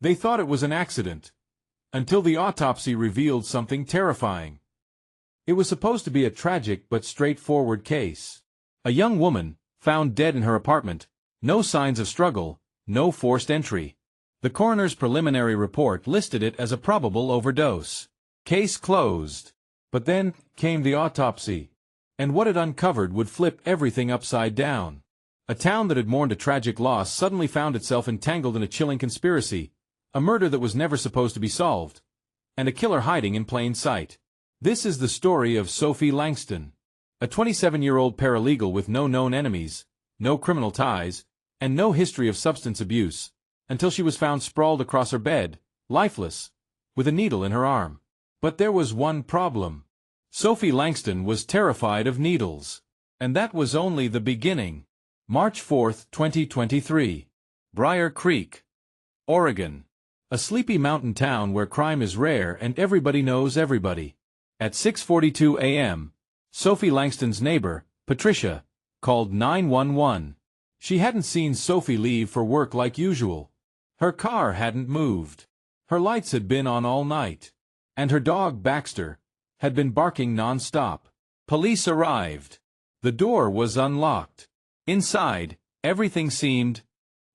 They thought it was an accident, until the autopsy revealed something terrifying. It was supposed to be a tragic but straightforward case. A young woman, found dead in her apartment, no signs of struggle, no forced entry. The coroner's preliminary report listed it as a probable overdose. Case closed. But then came the autopsy, and what it uncovered would flip everything upside down. A town that had mourned a tragic loss suddenly found itself entangled in a chilling conspiracy, a murder that was never supposed to be solved, and a killer hiding in plain sight. This is the story of Sophie Langston, a 27-year-old paralegal with no known enemies, no criminal ties, and no history of substance abuse, until she was found sprawled across her bed, lifeless, with a needle in her arm. But there was one problem. Sophie Langston was terrified of needles. And that was only the beginning. March 4, 2023. Briar Creek, Oregon. A sleepy mountain town where crime is rare and everybody knows everybody. At 6:42 a.m., Sophie Langston's neighbor, Patricia, called 911. She hadn't seen Sophie leave for work like usual. Her car hadn't moved. Her lights had been on all night. And her dog, Baxter, had been barking non-stop. Police arrived. The door was unlocked. Inside, everything seemed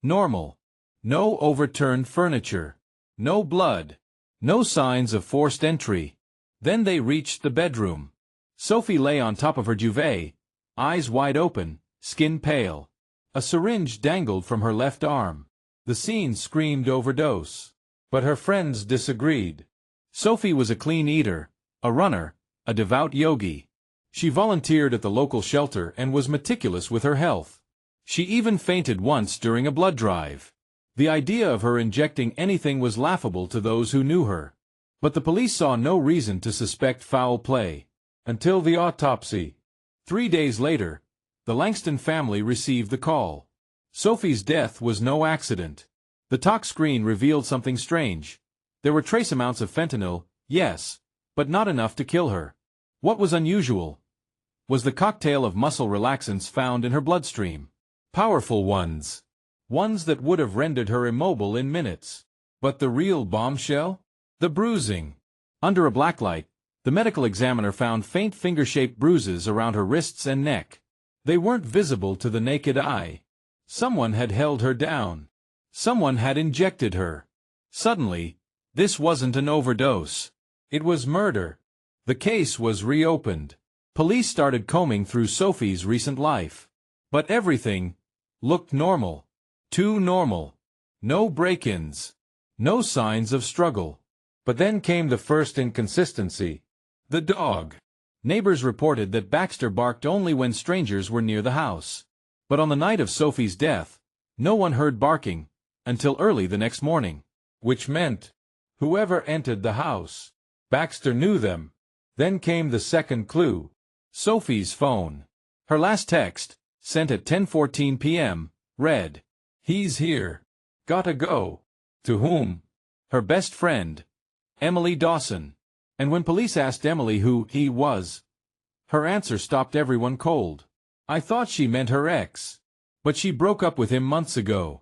normal. No overturned furniture. No blood. No signs of forced entry. Then they reached the bedroom. Sophie lay on top of her duvet, eyes wide open, skin pale. A syringe dangled from her left arm. The scene screamed overdose. But her friends disagreed. Sophie was a clean eater, a runner, a devout yogi. She volunteered at the local shelter and was meticulous with her health. She even fainted once during a blood drive. The idea of her injecting anything was laughable to those who knew her. But the police saw no reason to suspect foul play. Until the autopsy. 3 days later, the Langston family received the call. Sophie's death was no accident. The tox screen revealed something strange. There were trace amounts of fentanyl, yes, but not enough to kill her. What was unusual was the cocktail of muscle relaxants found in her bloodstream. Powerful ones. Ones that would have rendered her immobile in minutes. But the real bombshell? The bruising. Under a blacklight, the medical examiner found faint finger-shaped bruises around her wrists and neck. They weren't visible to the naked eye. Someone had held her down. Someone had injected her. Suddenly, this wasn't an overdose. It was murder. The case was reopened. Police started combing through Sophie's recent life. But everything looked normal. Too normal. No break-ins. No signs of struggle. But then came the first inconsistency. The dog. Neighbors reported that Baxter barked only when strangers were near the house. But on the night of Sophie's death, no one heard barking until early the next morning. Which meant whoever entered the house, Baxter knew them. Then came the second clue. Sophie's phone. Her last text, sent at 10:14 p.m., read, "He's here. Gotta go." To whom? Her best friend, Emily Dawson. And when police asked Emily who he was, her answer stopped everyone cold. "I thought she meant her ex. But she broke up with him months ago."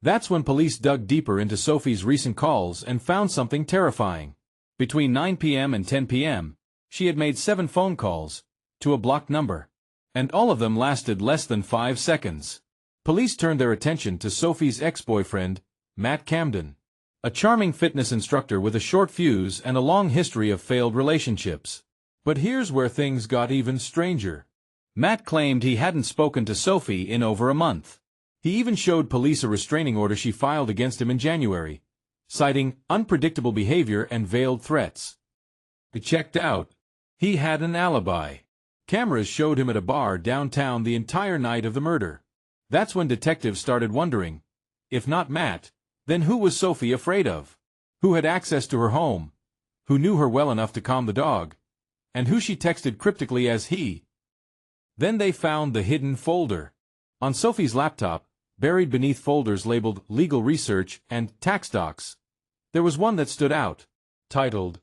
That's when police dug deeper into Sophie's recent calls and found something terrifying. Between 9 p.m. and 10 p.m., she had made 7 phone calls to a blocked number. And all of them lasted less than 5 seconds. Police turned their attention to Sophie's ex-boyfriend, Matt Camden. A charming fitness instructor with a short fuse and a long history of failed relationships. But here's where things got even stranger. Matt claimed he hadn't spoken to Sophie in over a month. He even showed police a restraining order she filed against him in January, citing unpredictable behavior and veiled threats. It checked out. He had an alibi. Cameras showed him at a bar downtown the entire night of the murder. That's when detectives started wondering, if not Matt, then who was Sophie afraid of? Who had access to her home? Who knew her well enough to calm the dog? And who she texted cryptically as he? Then they found the hidden folder. On Sophie's laptop, buried beneath folders labeled Legal Research and Tax Docs, there was one that stood out, titled,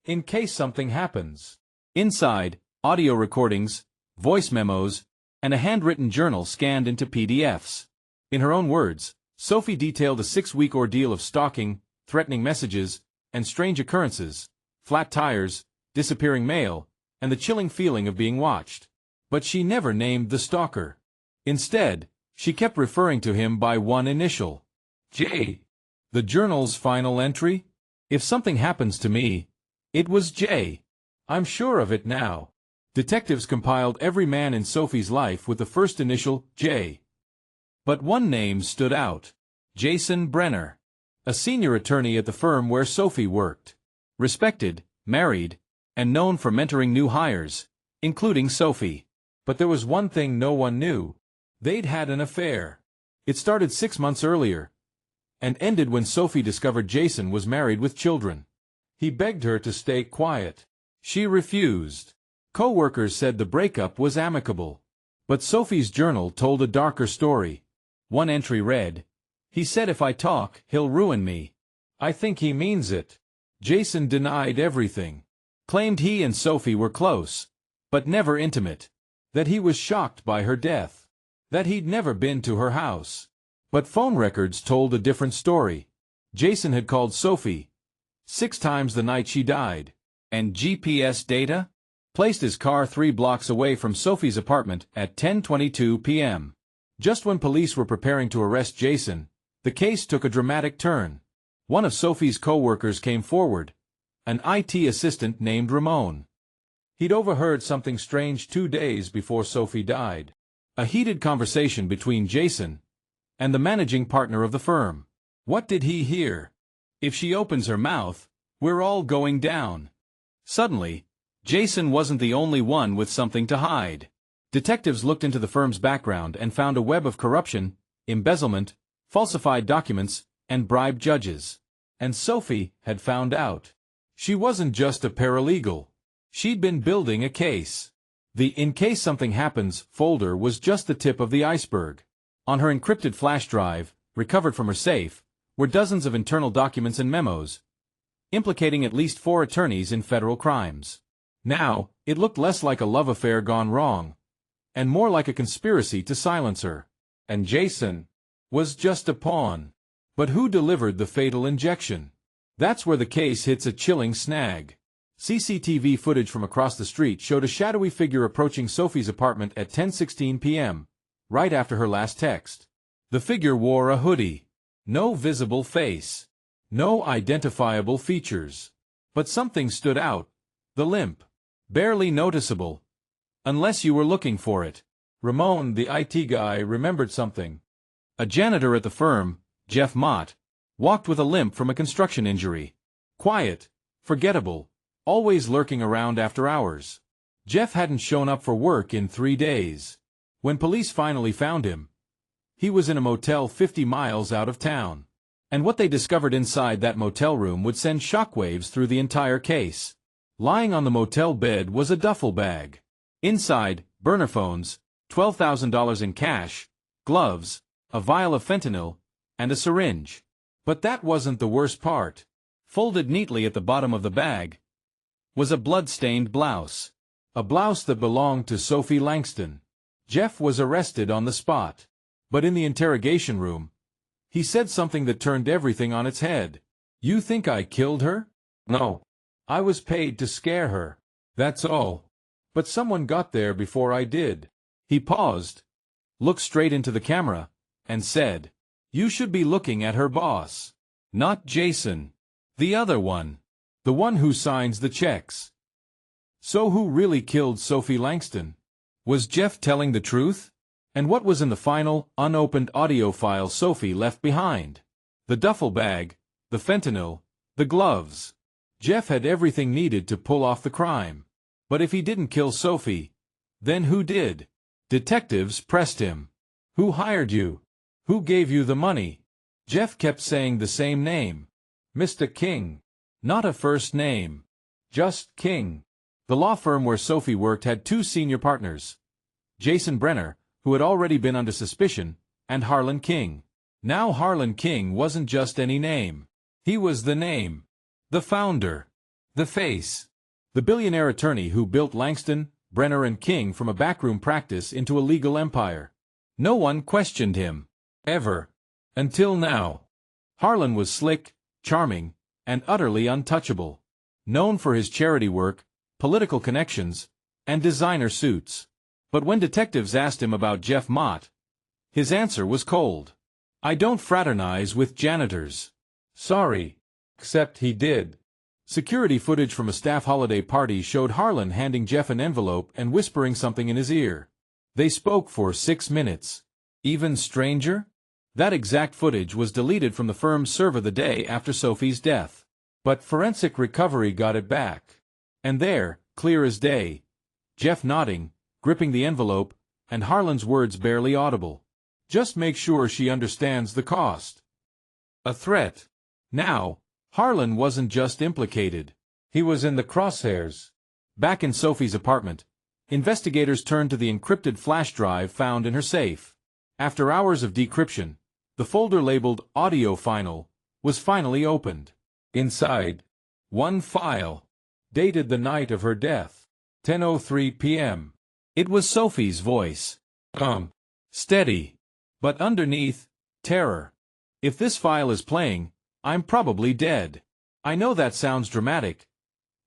"In Case Something Happens." Inside, audio recordings, voice memos, and a handwritten journal scanned into PDFs. In her own words, Sophie detailed a 6-week ordeal of stalking, threatening messages, and strange occurrences, flat tires, disappearing mail, and the chilling feeling of being watched. But she never named the stalker. Instead, she kept referring to him by one initial. J. The journal's final entry? If something happens to me, it was J. I'm sure of it now. Detectives compiled every man in Sophie's life with the first initial, J. But one name stood out. Jason Brenner. A senior attorney at the firm where Sophie worked. Respected, married, and known for mentoring new hires, including Sophie. But there was one thing no one knew. They'd had an affair. It started 6 months earlier, and ended when Sophie discovered Jason was married with children. He begged her to stay quiet. She refused. Co-workers said the breakup was amicable. But Sophie's journal told a darker story. One entry read, "He said if I talk, he'll ruin me. I think he means it." Jason denied everything. Claimed he and Sophie were close, but never intimate. That he was shocked by her death. That he'd never been to her house. But phone records told a different story. Jason had called Sophie 6 times the night she died. And GPS data? Placed his car 3 blocks away from Sophie's apartment at 10:22 p.m. Just when police were preparing to arrest Jason, the case took a dramatic turn. One of Sophie's co-workers came forward, an IT assistant named Ramon. He'd overheard something strange 2 days before Sophie died. A heated conversation between Jason and the managing partner of the firm. What did he hear? "If she opens her mouth, we're all going down." Suddenly, Jason wasn't the only one with something to hide. Detectives looked into the firm's background and found a web of corruption, embezzlement, falsified documents, and bribed judges. And Sophie had found out. She wasn't just a paralegal. She'd been building a case. The "in case something happens" folder was just the tip of the iceberg. On her encrypted flash drive, recovered from her safe, were dozens of internal documents and memos, implicating at least 4 attorneys in federal crimes. Now, it looked less like a love affair gone wrong, and more like a conspiracy to silence her. And Jason was just a pawn. But who delivered the fatal injection? That's where the case hits a chilling snag. CCTV footage from across the street showed a shadowy figure approaching Sophie's apartment at 10:16 p.m., right after her last text. The figure wore a hoodie. No visible face. No identifiable features. But something stood out. The limp. Barely noticeable. Unless you were looking for it. Ramon, the IT guy, remembered something. A janitor at the firm, Jeff Mott, walked with a limp from a construction injury. Quiet. Forgettable. Always lurking around after hours. Jeff hadn't shown up for work in 3 days. When police finally found him, he was in a motel 50 miles out of town. And what they discovered inside that motel room would send shockwaves through the entire case. Lying on the motel bed was a duffel bag. Inside, burner phones, $12,000 in cash, gloves, a vial of fentanyl, and a syringe. But that wasn't the worst part. Folded neatly at the bottom of the bag was a blood-stained blouse. A blouse that belonged to Sophie Langston. Jeff was arrested on the spot. But in the interrogation room, he said something that turned everything on its head. "You think I killed her? No. I was paid to scare her. That's all. But someone got there before I did." He paused, looked straight into the camera, and said, "You should be looking at her boss. Not Jason. The other one. The one who signs the checks." So who really killed Sophie Langston? Was Jeff telling the truth? And what was in the final, unopened audio file Sophie left behind? The duffel bag, the fentanyl, the gloves. Jeff had everything needed to pull off the crime. But if he didn't kill Sophie, then who did? Detectives pressed him. "Who hired you? Who gave you the money?" Jeff kept saying the same name. Mr. King. Not a first name. Just King. The law firm where Sophie worked had 2 senior partners. Jason Brenner, who had already been under suspicion, and Harlan King. Now Harlan King wasn't just any name. He was the name. The founder. The face. The billionaire attorney who built Langston, Brenner and King from a backroom practice into a legal empire. No one questioned him. Ever. Until now. Harlan was slick, charming, and utterly untouchable. Known for his charity work, political connections, and designer suits. But when detectives asked him about Jeff Mott, his answer was cold. "I don't fraternize with janitors." Sorry. Except he did. Security footage from a staff holiday party showed Harlan handing Jeff an envelope and whispering something in his ear. They spoke for 6 minutes. Even stranger? That exact footage was deleted from the firm's server the day after Sophie's death. But forensic recovery got it back. And there, clear as day, Jeff nodding, gripping the envelope, and Harlan's words barely audible. "Just make sure she understands the cost." A threat. Now, Harlan wasn't just implicated. He was in the crosshairs. Back in Sophie's apartment, investigators turned to the encrypted flash drive found in her safe. After hours of decryption, the folder labeled Audio Final was finally opened. Inside, one file, dated the night of her death, 10:03 p.m. It was Sophie's voice. Steady. But underneath, terror. "If this file is playing, I'm probably dead. I know that sounds dramatic,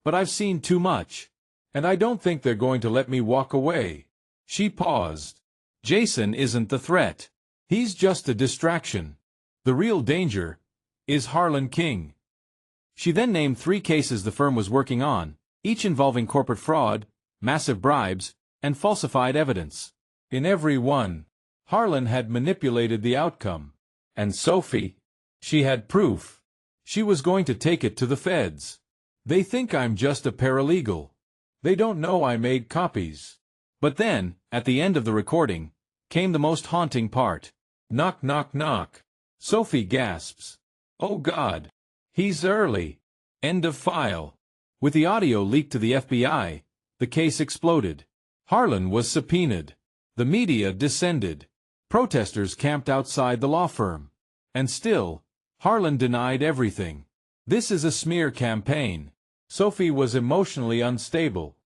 but I've seen too much. And I don't think they're going to let me walk away." She paused. Jason isn't the threat. He's just a distraction. The real danger is Harlan King. She then named 3 cases the firm was working on, each involving corporate fraud, massive bribes, and falsified evidence. In every one, Harlan had manipulated the outcome. And Sophie? She had proof. She was going to take it to the feds. "They think I'm just a paralegal. They don't know I made copies." But then, at the end of the recording, came the most haunting part. Knock, knock, knock. Sophie gasps. "Oh God. He's early." End of file. With the audio leaked to the FBI, the case exploded. Harlan was subpoenaed. The media descended. Protesters camped outside the law firm. And still, Harlan denied everything. This is a smear campaign. Sophie was emotionally unstable.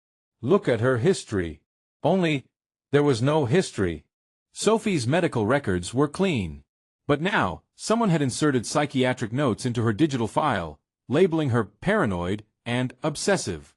Look at her history. Only, there was no history. Sophie's medical records were clean. But now, someone had inserted psychiatric notes into her digital file, labeling her paranoid and obsessive.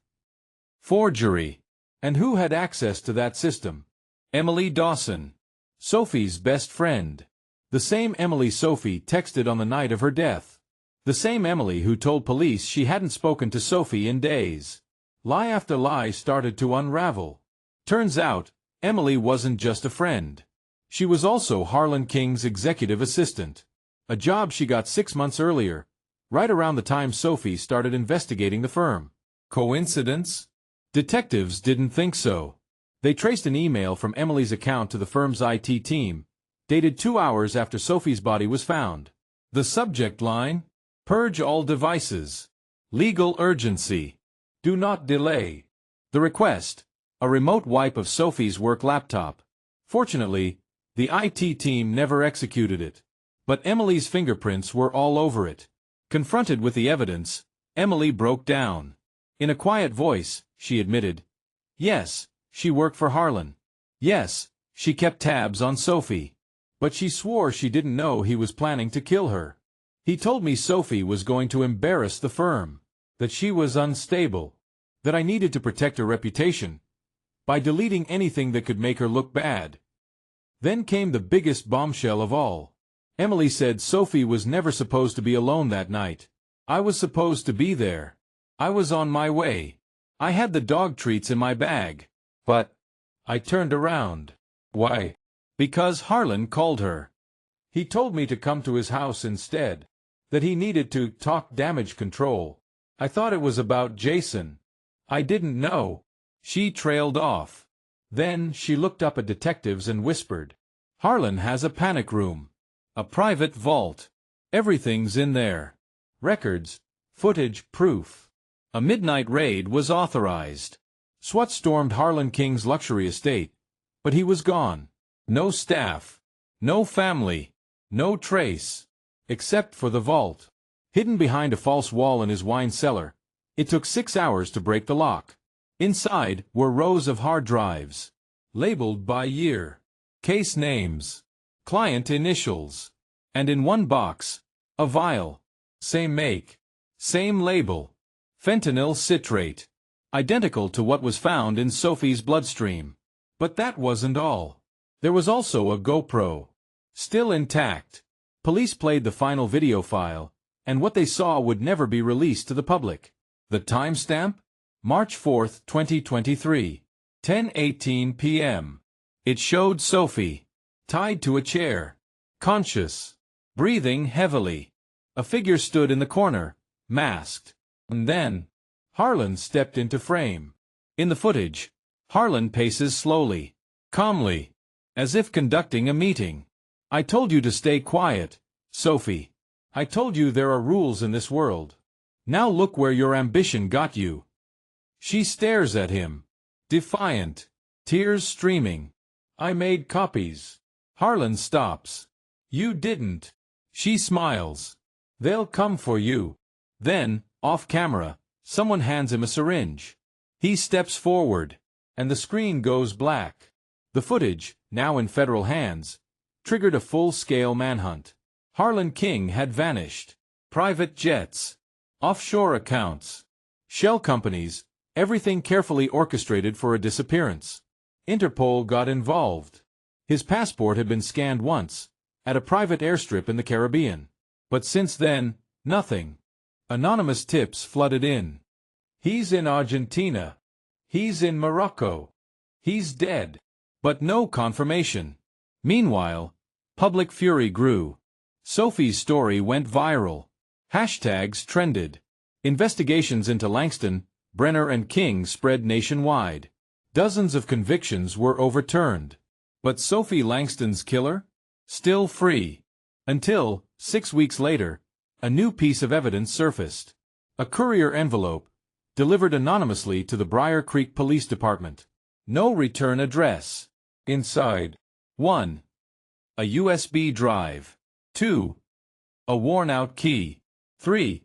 Forgery. And who had access to that system? Emily Dawson. Sophie's best friend. The same Emily Sophie texted on the night of her death. The same Emily who told police she hadn't spoken to Sophie in days. Lie after lie started to unravel. Turns out, Emily wasn't just a friend. She was also Harlan King's executive assistant. A job she got 6 months earlier, right around the time Sophie started investigating the firm. Coincidence? Detectives didn't think so. They traced an email from Emily's account to the firm's IT team, dated 2 hours after Sophie's body was found. The subject line? Purge all devices. Legal urgency. Do not delay. The request? A remote wipe of Sophie's work laptop. Fortunately, the IT team never executed it. But Emily's fingerprints were all over it. Confronted with the evidence, Emily broke down. In a quiet voice, she admitted, yes, she worked for Harlan. Yes, she kept tabs on Sophie. But she swore she didn't know he was planning to kill her. He told me Sophie was going to embarrass the firm, that she was unstable, that I needed to protect her reputation by deleting anything that could make her look bad. Then came the biggest bombshell of all. Emily said Sophie was never supposed to be alone that night. I was supposed to be there. I was on my way. I had the dog treats in my bag. But I turned around. Why? Because Harlan called her. He told me to come to his house instead, that he needed to talk damage control. I thought it was about Jason. I didn't know. She trailed off. Then she looked up at detectives and whispered, Harlan has a panic room. A private vault. Everything's in there. Records, footage, proof. A midnight raid was authorized. SWAT stormed Harlan King's luxury estate, but he was gone. No staff, no family, no trace, except for the vault. Hidden behind a false wall in his wine cellar, it took 6 hours to break the lock. Inside were rows of hard drives, labeled by year, case names, client initials, And in one box, a vial. Same make. Same label. Fentanyl citrate. Identical to what was found in Sophie's bloodstream. But that wasn't all. There was also a GoPro. Still intact. Police played the final video file, and what they saw would never be released to the public. The timestamp? March 4, 2023. 10:18 p.m. It showed Sophie, tied to a chair, conscious, breathing heavily. A figure stood in the corner, masked. And then, Harlan stepped into frame. In the footage, Harlan paces slowly, calmly, as if conducting a meeting. I told you to stay quiet, Sophie. I told you there are rules in this world. Now look where your ambition got you. She stares at him, defiant, tears streaming. I made copies. Harlan stops. You didn't. She smiles. They'll come for you. Then, off camera, someone hands him a syringe. He steps forward, and the screen goes black. The footage, now in federal hands, triggered a full-scale manhunt. Harlan King had vanished. Private jets, offshore accounts, shell companies, everything carefully orchestrated for a disappearance. Interpol got involved. His passport had been scanned once, at a private airstrip in the Caribbean. But since then, nothing. Anonymous tips flooded in. He's in Argentina. He's in Morocco. He's dead. But no confirmation. Meanwhile, public fury grew. Sophie's story went viral. Hashtags trended. Investigations into Langston, Brenner and King spread nationwide. Dozens of convictions were overturned. But Sophie Langston's killer? Still free. Until, 6 weeks later, a new piece of evidence surfaced. A courier envelope, delivered anonymously to the Briar Creek Police Department. No return address. Inside. 1. A USB drive. 2. A worn-out key. 3.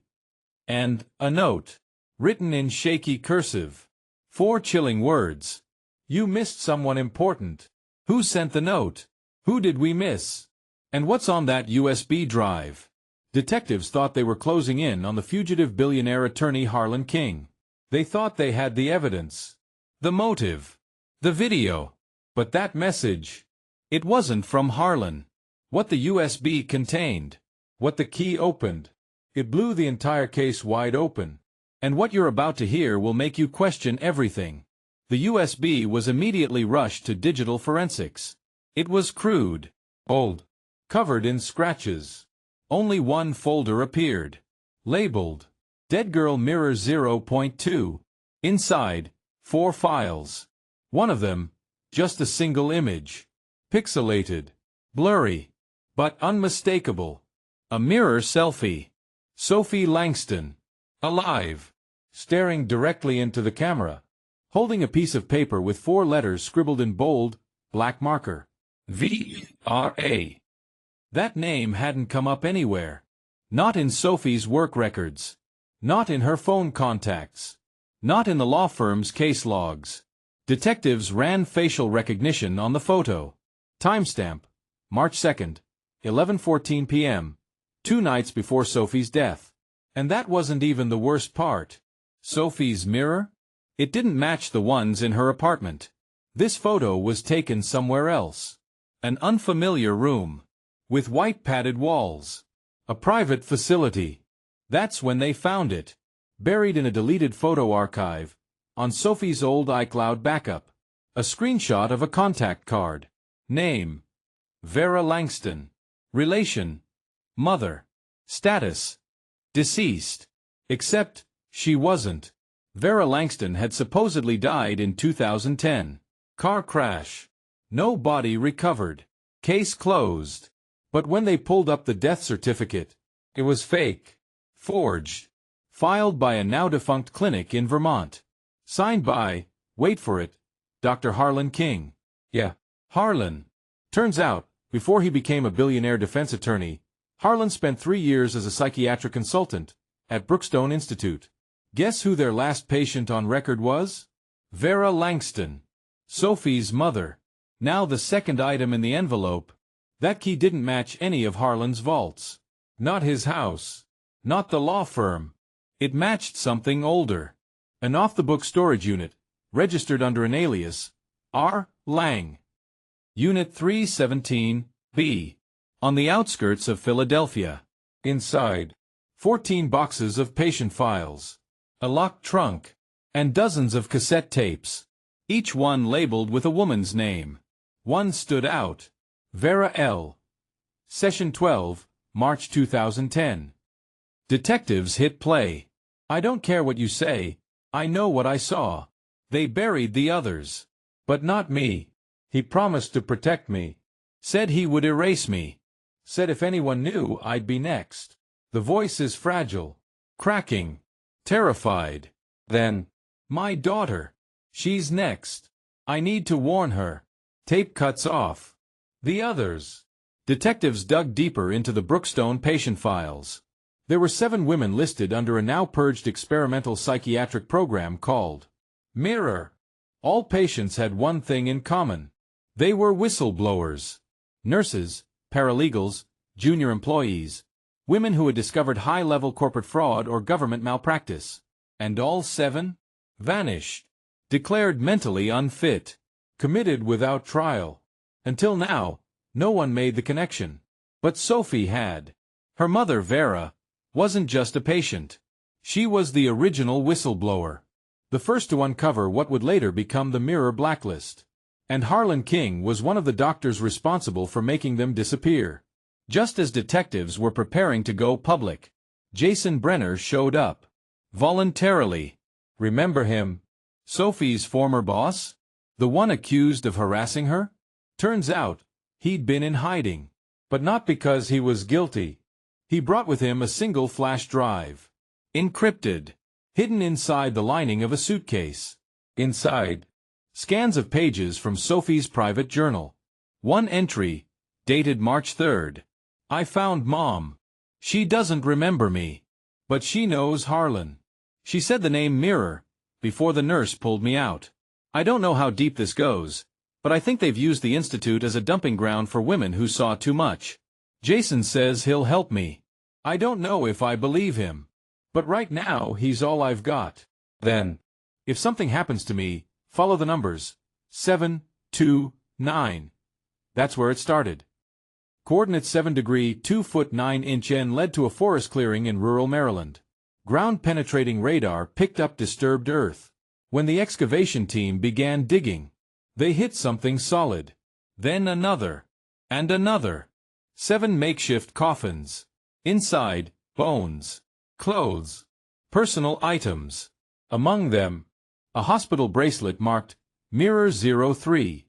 And a note, written in shaky cursive. 4 chilling words. You missed someone important. Who sent the note? Who did we miss? And what's on that USB drive? Detectives thought they were closing in on the fugitive billionaire attorney Harlan King. They thought they had the evidence, the motive, the video. But that message, it wasn't from Harlan. What the USB contained, what the key opened, it blew the entire case wide open. And what you're about to hear will make you question everything. The USB was immediately rushed to digital forensics. It was crude, old, covered in scratches. Only one folder appeared, labeled Dead Girl Mirror 0.2. Inside, 4 files. One of them, just a single image. Pixelated, blurry, but unmistakable. A mirror selfie. Sophie Langston, alive, staring directly into the camera, holding a piece of paper with 4 letters scribbled in bold, black marker. V-R-A. That name hadn't come up anywhere. Not in Sophie's work records. Not in her phone contacts. Not in the law firm's case logs. Detectives ran facial recognition on the photo. Timestamp, March 2nd, 11:14 p.m., 2 nights before Sophie's death. And that wasn't even the worst part. Sophie's mirror? It didn't match the ones in her apartment. This photo was taken somewhere else. An unfamiliar room. With white padded walls. A private facility. That's when they found it. Buried in a deleted photo archive. On Sophie's old iCloud backup. A screenshot of a contact card. Name: Vera Langston. Relation: mother. Status: deceased. Except, she wasn't. Vera Langston had supposedly died in 2010. Car crash. No body recovered. Case closed. But when they pulled up the death certificate, it was fake. Forged. Filed by a now-defunct clinic in Vermont. Signed by, wait for it, Dr. Harlan King. Yeah, Harlan. Turns out, before he became a billionaire defense attorney, Harlan spent 3 years as a psychiatric consultant at Brookstone Institute. Guess who their last patient on record was? Vera Langston. Sophie's mother. Now the second item in the envelope. That key didn't match any of Harlan's vaults. Not his house. Not the law firm. It matched something older. An off-the-book storage unit, registered under an alias, R. Lang. Unit 317-B. On the outskirts of Philadelphia. Inside, 14 boxes of patient files, a locked trunk, and dozens of cassette tapes, each one labeled with a woman's name. One stood out. Vera L. Session 12, March 2010. Detectives hit play. I don't care what you say. I know what I saw. They buried the others. But not me. He promised to protect me. Said he would erase me. Said if anyone knew, I'd be next. The voice is fragile. Cracking. Terrified. Then, my daughter. She's next. I need to warn her. Tape cuts off. The others. Detectives dug deeper into the Brookstone patient files. There were 7 women listed under a now-purged experimental psychiatric program called Mirror. All patients had one thing in common. They were whistleblowers. Nurses, paralegals, junior employees, women who had discovered high-level corporate fraud or government malpractice. And all 7 vanished. Declared mentally unfit. Committed without trial. Until now, no one made the connection. But Sophie had. Her mother, Vera, wasn't just a patient. She was the original whistleblower. The first to uncover what would later become the Mirror blacklist. And Harlan King was one of the doctors responsible for making them disappear. Just as detectives were preparing to go public, Jason Brenner showed up. Voluntarily. Remember him? Sophie's former boss? The one accused of harassing her? Turns out, he'd been in hiding. But not because he was guilty. He brought with him a single flash drive. Encrypted. Hidden inside the lining of a suitcase. Inside, scans of pages from Sophie's private journal. One entry, dated March 3rd. I found Mom. She doesn't remember me. But she knows Harlan. She said the name Mirror before the nurse pulled me out. I don't know how deep this goes, but I think they've used the Institute as a dumping ground for women who saw too much. Jason says he'll help me. I don't know if I believe him. But right now, he's all I've got. Then, if something happens to me, follow the numbers. 729. That's where it started. Coordinate 7 degree 2 foot 9 inch N led to a forest clearing in rural Maryland. Ground-penetrating radar picked up disturbed earth. When the excavation team began digging, they hit something solid. Then another. And another. 7 makeshift coffins. Inside, bones. Clothes. Personal items. Among them, a hospital bracelet marked Mirror 03.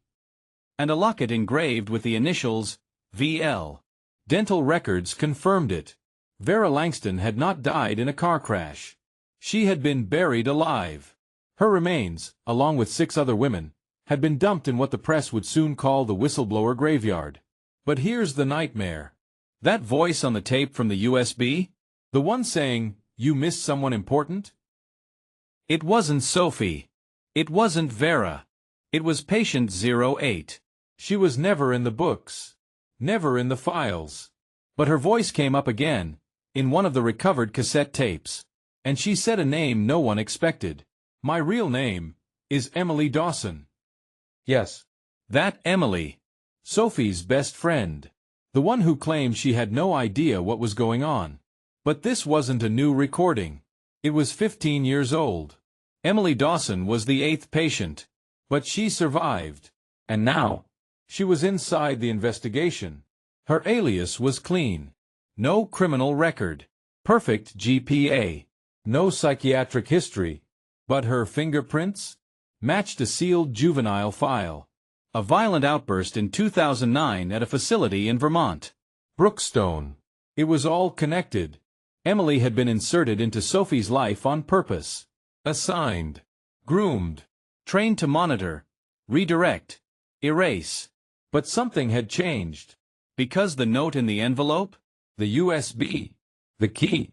And a locket engraved with the initials VL. Dental records confirmed it. Vera Langston had not died in a car crash. She had been buried alive. Her remains, along with 6 other women, had been dumped in what the press would soon call the whistleblower graveyard. But here's the nightmare. That voice on the tape from the USB? The one saying, "You missed someone important?" It wasn't Sophie. It wasn't Vera. It was patient 08. She was never in the books. Never in the files. But her voice came up again, in one of the recovered cassette tapes. And she said a name no one expected. My real name is Emily Dawson. Yes. That Emily. Sophie's best friend. The one who claimed she had no idea what was going on. But this wasn't a new recording. It was 15 years old. Emily Dawson was the 8th patient. But she survived. And now, she was inside the investigation. Her alias was clean. No criminal record. Perfect GPA. No psychiatric history. But her fingerprints matched a sealed juvenile file. A violent outburst in 2009 at a facility in Vermont. Brookstone. It was all connected. Emily had been inserted into Sophie's life on purpose. Assigned. Groomed. Trained to monitor. Redirect. Erase. But something had changed. Because the note in the envelope? The USB. The key.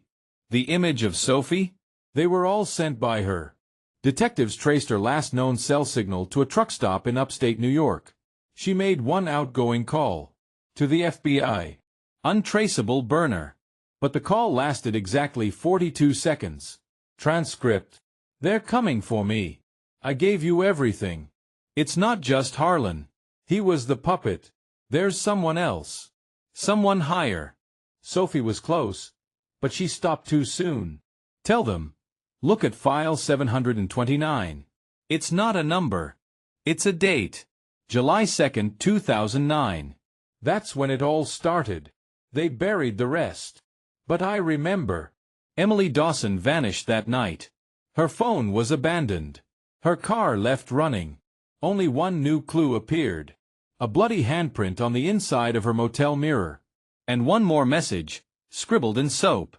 The image of Sophie? They were all sent by her. Detectives traced her last known cell signal to a truck stop in upstate New York. She made one outgoing call. To the FBI. Untraceable burner. But the call lasted exactly 42 seconds. Transcript. They're coming for me. I gave you everything. It's not just Harlan. He was the puppet. There's someone else. Someone higher. Sophie was close, but she stopped too soon. Tell them. Look at file 729. It's not a number. It's a date. July 2nd, 2009. That's when it all started. They buried the rest. But I remember. Emily Dawson vanished that night. Her phone was abandoned. Her car left running. Only one new clue appeared. A bloody handprint on the inside of her motel mirror. And one more message, scribbled in soap.